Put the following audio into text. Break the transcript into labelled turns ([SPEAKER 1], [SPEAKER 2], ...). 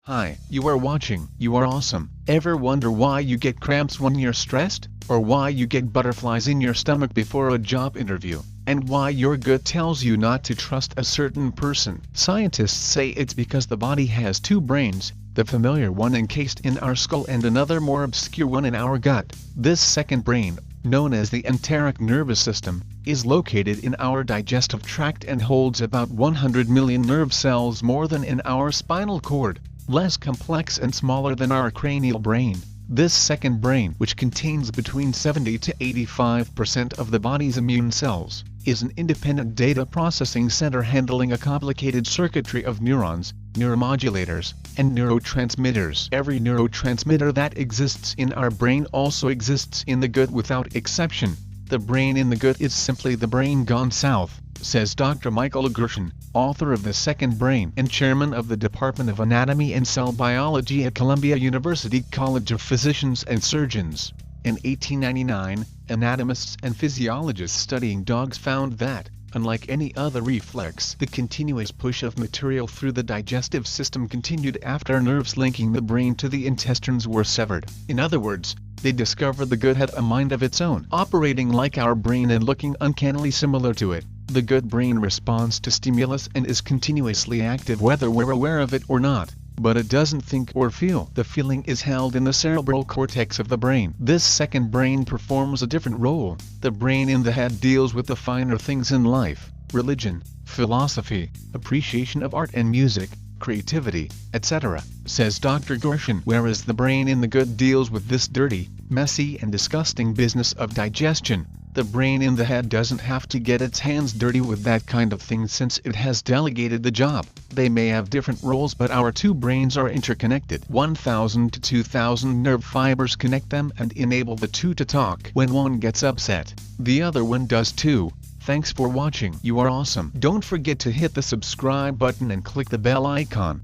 [SPEAKER 1] Hi, you are watching You Are Awesome. Ever wonder why you get cramps when you're stressed? Or why you get butterflies in your stomach before a job interview? And why your gut tells you not to trust a certain person? Scientists say it's because the body has two brains, the familiar one encased in our skull and another more obscure one in our gut. This second brain, known as the enteric nervous system, is located in our digestive tract and holds about 100 million nerve cells more than in our spinal cord. Less complex and smaller than our cranial brain. This second brain, which contains between 70 to 85% of the body's immune cells, is an independent data processing center handling a complicated circuitry of neurons, neuromodulators, and neurotransmitters. Every neurotransmitter that exists in our brain also exists in the gut without exception. The brain in the gut is simply the brain gone south, says Dr. Michael Gershon, author of The Second Brain and chairman of the Department of Anatomy and Cell Biology at Columbia University College of Physicians and Surgeons. In 1899, anatomists and physiologists studying dogs found that, unlike any other reflex, the continuous push of material through the digestive system continued after nerves linking the brain to the intestines were severed. In other words, they discovered the gut had a mind of its own, operating like our brain and looking uncannily similar to it. The gut-brain responds to stimulus and is continuously active whether we're aware of it or not, but it doesn't think or feel. The feeling is held in the cerebral cortex of the brain. This second brain performs a different role. The brain in the head deals with the finer things in life, religion, philosophy, appreciation of art and music, creativity, etc., says Dr. Gershon, whereas the brain in the gut deals with this dirty, messy and disgusting business of digestion. The brain in the head doesn't have to get its hands dirty with that kind of thing since it has delegated the job. They may have different roles, but our two brains are interconnected. 1,000 to 2,000 nerve fibers connect them and enable the two to talk. When one gets upset, the other one does too. Thanks for watching. You are awesome. Don't forget to hit the subscribe button and click the bell icon.